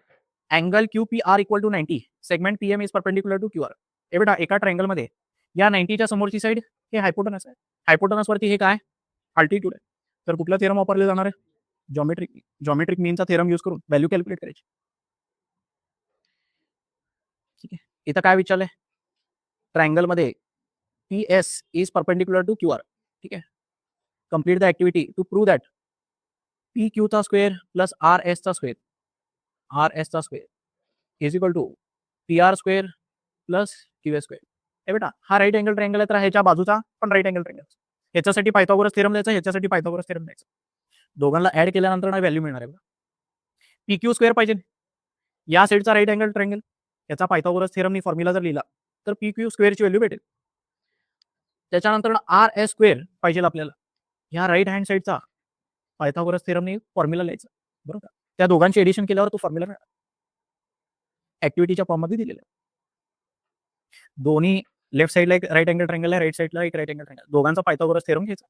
angle QPR equal to 90, segment PM is perpendicular to QR. हे बेटा एका ट्रायंगल मध्ये या 90च्या समोरची साइड हे हायपोटेनस आहे. हायपोटेनस वरती हे काय? अल्टिट्यूड आहे. तर कुठला थेरम वापरले जाणार आहे? जॉमेट्रिक मीनचा थेरम यूज करून व्हॅल्यू कॅल्क्युलेट करायची. ठीक आहे. इथं काय विचारलंय? ट्रायंगल मध्ये PS is perpendicular to QR. ठीक आहे. Complete the activity to prove that PQ चा स्क्वेअर प्लस RS चा square is equal to PR square plus QS square. हे बेटा हा राईट अँगल ट्रायंगल आहे, तर ह्याच्या बाजूचा पण राईट अँगल ट्रायंगल. ह्याच्यासाठी पायथागोरस थेरम द्यायचा, ह्याच्यासाठी पायथागोरस थेरम द्यायचा. दोघांना ऍड केल्यानंतर ना व्हॅल्यू मिळणार आहे. PQ स्क्वेअर पाहिजे या साईडचा राईट अँगल ट्रायंगल, याचा पायथागोरस थेरमनी फॉर्म्युला जर लिहिला तर PQ स्क्वेअरची व्हॅल्यू भेटेल. त्याच्यानंतर RS स्क्वेअर पाहिजे आपल्याला, ह्या राईट हँड साईडचा पायथागोरस थेरमनी फॉर्म्युला लिहायचा, बरोबर. त्या दोघांची एडिशन केल्यावर तो फॉर्म्युला मिळणार. ऍक्टिव्हिटीच्या फॉर्म मध्ये दिलेला. दोन्ही लेफ्ट साइडला एक राईट अँगल ट्रायंगल आहे, राईट साइडला एक राईट अँगल ट्रायंगल. दोघांचा पायथागोरस थेरम घ्यायचा.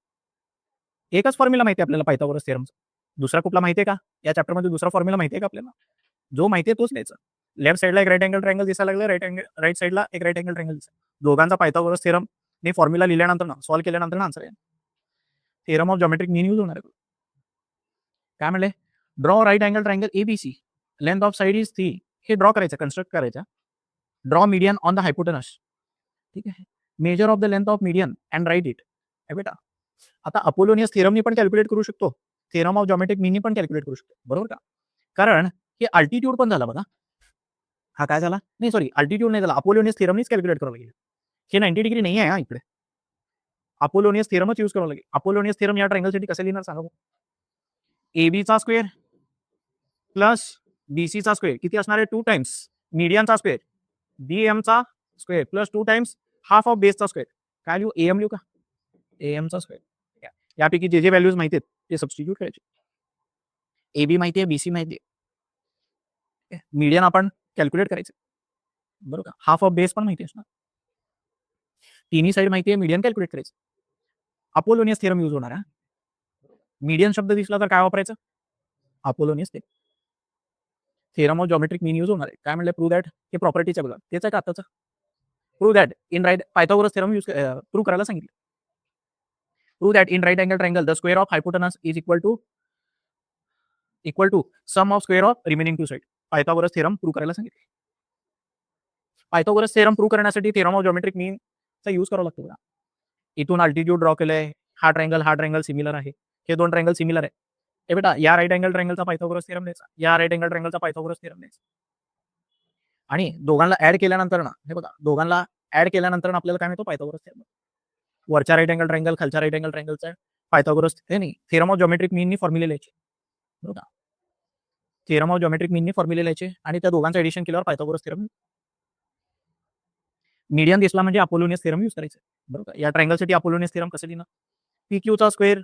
एकच फॉर्म्युला माहिती आहे आपल्याला पायथागोरस थेरमचा. दुसरा कुठला माहिती आहे का? या चॅप्टरमध्ये दुसरा फॉर्म्युला माहिती आहे का आपल्याला? जो माहिती आहे तोच द्यायचा. लेफ्ट साइडला एक राईट अँगल ट्रायंगल दिसायला लागलं, राईट साइडला एक राईट अँगल ट्रायंगल दिसला. दोघांचा पायथागोरस थेरम ने फॉर्म्युला लिहिल्यानंतर ना सॉल्व्ह केल्यानंतर ना आन्सर आहे. Theorem of geometric mean use होणार आहे. काय म्हणले, draw right angle triangle ABC, length of side is 3. हे ड्रॉ करायचं, कन्स्ट्रक्ट करायचं. Draw median on the hypotenuse. ठीक आहे. Measure of the length of median and write it. हे बेटा, आता अपोलोनियस थेरमनी पण कॅल्क्युलेट करू शकतो, थेरम ऑफ जॉमेट्रिक मीननी पण कॅल्क्युलेट करू शकतो, बरोबर का? कारण हे अल्टिट्यूड पण झाला बघा. हा काय झाला, नाही सॉरी, अल्टिट्यूड नाही झाला, अपोलोनियस थेरमनीच कॅल्क्युलेट करावं लागेल. हे 90 डिग्री नाही आहे हा इकडे, अपोलोनियस थेरमच यूज करावं लागेल. अपोलोनियस थेरम या ट्रायंगलसाठी कसं लिहिणार सांगा. एबीचा स्क्वेअर प्लस बीसीचा स्क्वेअर किती असणार आहे, 2 टाइम्स मीडियनचा स्क्वेअर, बीएमचा square plus 2 times half of बेसचा स्क्वेअर. काय लिहू, एम लिहू का, एमचा स्क्वेअर. यापैकी जे जे व्हॅल्यूज माहिती आहेत ते सबस्टिट्यूट करायचे. एबी माहिती आहे, बीसी माहिती आहे, मीडियन आपण कॅल्क्युलेट करायचं, बरोबर का? हाफ ऑफ बेस पण माहिती असणार, तिन्ही साईड माहिती आहे, मीडियन कॅल्क्युलेट करायचं. अपोलोनियस थेरम यूज होणार आहे. मीडियन शब्द दिसला तर काय वापरायचं, Apollonius theorem of geometric mean use होणार आहे. काय म्हणलं, प्रूव्ह दॅट, हे प्रॉपर्टीच्या बघा, तेच आहे का आताचं, prove that in right, Pythagoras theorem use prove करायला सांगितलं. Prove that in right angle triangle the square of hypotenuse is equal to sum of square of remaining two side. Pythagoras theorem prove करायला सांगितले. Pythagoras theorem prove करण्यासाठी theorem of geometric मीनचा use करावा लागतो बघा. इथून अल्टिट्यूड ड्रॉ केलंय, हा ट्रायंगल सिमिलर आहे, हे दोन ट्रायंगल सिमिलर आहे. हे बेटा, या राईट अँगल ट्रायंगलचा पायथागोरस थेरम द्यायचा, या राईट अँगल ट्रायंगलचा पायथागोरस थेरम द्यायचा, आणि दोघांना ऍड केल्यानंतर ना, हे बघा, दोघांना ऍड केल्यानंतर आपल्याला काय मिळतो, पायथागोरस थेरम. वरच्या राईट अँगल ट्रायंगल, खालच्या राईट अँगल ट्रायंगलचा पायथागोरस, हे नाही, थेरम ऑफ जॉमेट्रिक मीननी फॉर्म्युले लिहायचे, बरोबर का? थेरम ऑफ जॉमेट्रिक मीननी फॉर्म्युले लिहायचे आणि त्या दोघांचं एडिशन केल्यावर पायथागोरस थेरम. मीडियन दिसला म्हणजे अपोलोनियस थेरम यूज करायचं, बरोबर. या ट्रायंगलसाठी अपोलोनियस थेरम कसं लिहिणं, पी क्यूचा स्क्वेअर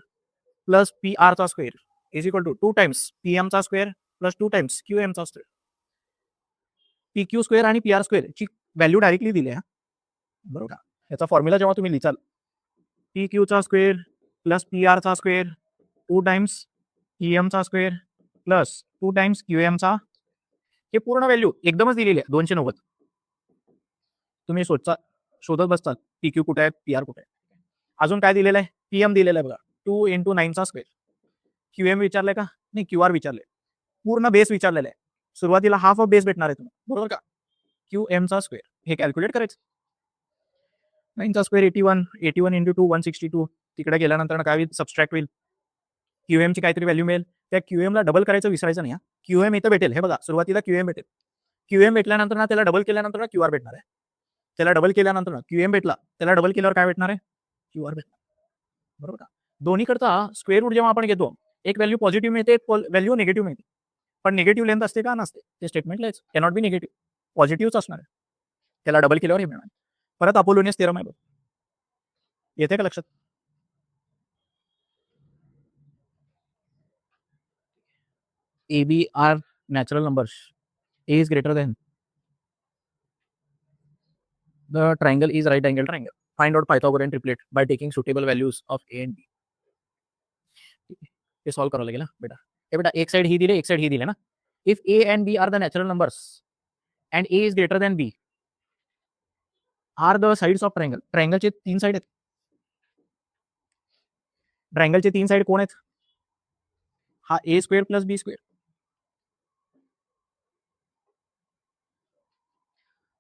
प्लस पी आरचा square is equal to 2 times P एमचा स्क्वेअर प्लस 2 टाइम्स क्यू एमचा स्क्वेअर. पी क्यू स्क्वेअर आणि पी आर स्क्वेअर ची व्हॅल्यू डायरेक्टली दिली आहे, बरोबर. याचा फॉर्म्युला जेव्हा तुम्ही लिहाल, पी क्यूचा स्क्वेअर प्लस पी आरचा स्क्वेअर 2 टाइम्स पी एमचा स्क्वेअर प्लस 2 टाइम्स क्यू एमचा, हे पूर्ण व्हॅल्यू एकदमच दिलेली आहे 290. तुम्ही शोधत बसतात पी क्यू कुठे आहे, पी आर कुठे आहे. अजून काय दिलेलं आहे, पी एम दिलेलं आहे बघा, 2 × 9चा स्क्वेअर. क्यू एम विचारलंय का, नाही, क्यू आर विचारलंय, पूर्ण बेस विचारलेला आहे. सुरुवातीला हाफ ऑफ बेस भेटणार आहे तुम्हाला, बरोबर का? क्यू एमचा स्क्वेअर हे कॅल्क्युलेट करायचं. 9चा स्क्वेअर 81, 81 × 2 162. तिकडे गेल्यानंतर काय होईल, सबस्ट्रॅक्ट होईल, क्यू एमची काहीतरी व्हॅल्यू मिळेल. त्या क्यू एमला डबल करायचं विसरायचं नाही. क्यू एम इथं भेटेल, हे बघा, सुरुवातीला क्यू एम भेटेल. क्यू एम भेटल्यानंतर त्याला डबल केल्यानंतर क्यू आर भेटणार आहे. त्याला डबल केल्यानंतर क्यू एम भेटला, त्याला डबल केल्यावर काय भेटणार आहे, क्यू आर भेटणार, बरोबर का? दोन्हीकडचा स्क्वेअर रूट जेव्हा आपण घेतो, एक व्हॅल्यू पॉझिटिव्ह मिळते, एक व्हॅल्यू निगेटिव्ह मिळते. पण निगेटिव्ह लेंथ असते का, नसते, ते स्टेटमेंट लिहायचं. कॅनॉट बी निगेटिव्ह, पॉझिटिव्हच असणार आहे. त्याला डबल केल्यावर हे मिळणार. परत अपोलोनियस थेरम आहे बघ, येते का लक्षात? A B are natural numbers, A is greater than the triangle is right angle triangle. Find out Pythagorean triplet by taking suitable values of A and B. हे सॉल्व करावं लागेल ना बेटा. हे बेटा, एक साइड ही दिले, एक साइड ही दिले ना. If A and B are the natural numbers and A is greater than B are the sides of triangle. ट्रायंगलचे 3 साइड आहेत. ट्रायंगलचे 3 साइड कोण आहेत, हा A square plus B square,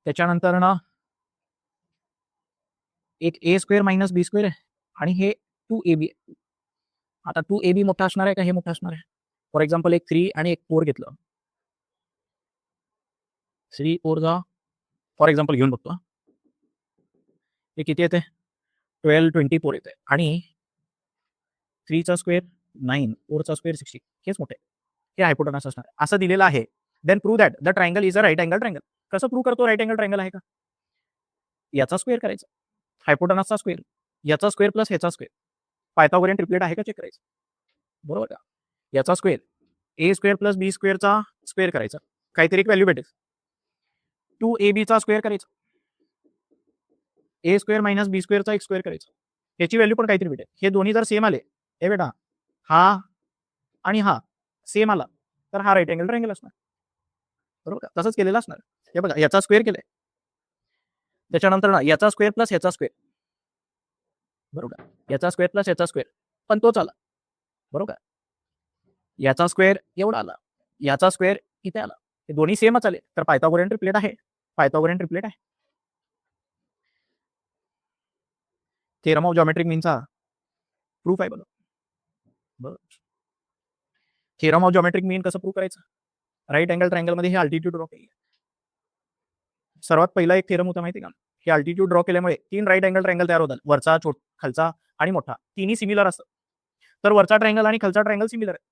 त्याच्यानंतर ना एक A square minus B square आहे, आणि हे 2ab. आता 2ab मोठा असणार आहे का हे मोठा असणार आहे. फॉर एक्झाम्पल एक 3 आणि एक 4 घेतलं, 3 4 जा फॉर एक्झाम्पल घेऊन बघतो. हे किती येते, 12 24 येते, आणि 3चा स्क्वेअर 9, 4चा स्क्वेअर 60, हेच मोठे, हे हायपोटेनस असणार आहे असं दिलेलं आहे. Then prove that the triangle is a right angle triangle. कसं प्रूव्ह करतो राईट अँगल ट्रायंगल आहे का, याचा स्क्वेअर करायचा, हायपोटेनसचा स्क्वेअर, याचा स्क्वेअर प्लस ह्याचा स्क्वेअर, पायथागोरियन ट्रिपलेट आहे का चेक करायचं, बरोबर का? याचा square A square plus B स्क्वेअरचा स्क्वेअर करायचा, काहीतरी एक व्हॅल्यू भेटेल. 2ab स्क्वेअर करायचा, ए स्क्वेअर मायनस बी स्क्वेअरचा एक स्क्वेअर करायचा, याची व्हॅल्यू पण काहीतरी भेटेल. हे दोन्ही जर सेम आले, हे बेटा, हा आणि हा सेम आला तर हा राईट अँगल ट्रायंगल असणार, बरोबर का? तसंच केलेलं असणार. हे बघा, याचा स्क्वेअर केलाय, त्याच्यानंतर ना याचा स्क्वेअर प्लस ह्याचा स्क्वेअर, बरोबर, याचा स्क्वेअर प्लस याचा स्क्वेअर, पण तोच आला, बरोबर. याचा स्क्वेअर एवढा आला, याचा स्क्वेअर इथे आला, हे दोन्ही सेमच आले, तर पायथागोरियन ट्रिपलेट आहे. पायथागोरियन ट्रिपलेट आहे. थेरम ऑफ जॉमेट्रिक मीनचा प्रूफ आहे. बरोबर. थेरम ऑफ जॉमेट्रिक मीन कसं प्रूव्ह करायचं? राईट अँगल ट्रायंगलमध्ये हे अल्टिट्यूड ड्रॉ केली. सर्वात पहिला एक थेरम होता माहिती का? हे अल्टिट्यूड ड्रॉ केल्यामुळे 3 राईट अँगल ट्रायंगल तयार होतात. वरचा, खालचा आणि मोठा. तिन्ही सिमिलर असतात. तर वरचा ट्रायंगल आणि खालचा ट्रायंगल सिमिलर आहे.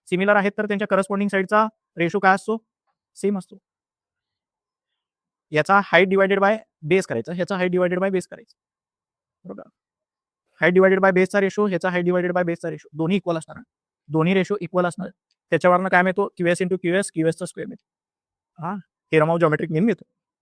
सिमिलर आहेत तर त्यांच्या करस्पॉन्डिंग साईडचा रेशो काय असतो? सेम असतो. याचा हाईट डिवायडेड बाय बेस करायचा, ह्याचा हाईट डिवायडेड बाय बेस करायचं. बरोबर. हाईट डिवायडेड बाय बेसचा रेशो, ह्याचा हाईट डिवायडेड बाय बेसचा रेशो दोन्ही इक्वल असणार. दोन्ही रेशो इक्वल असणार. त्याच्यावरनं काय मिळतो? QS इंटू QS, QSचा स्क्वेअर मिळतो. हां, थेरम ऑफ जॉमेट्रिक मीन मिळतो.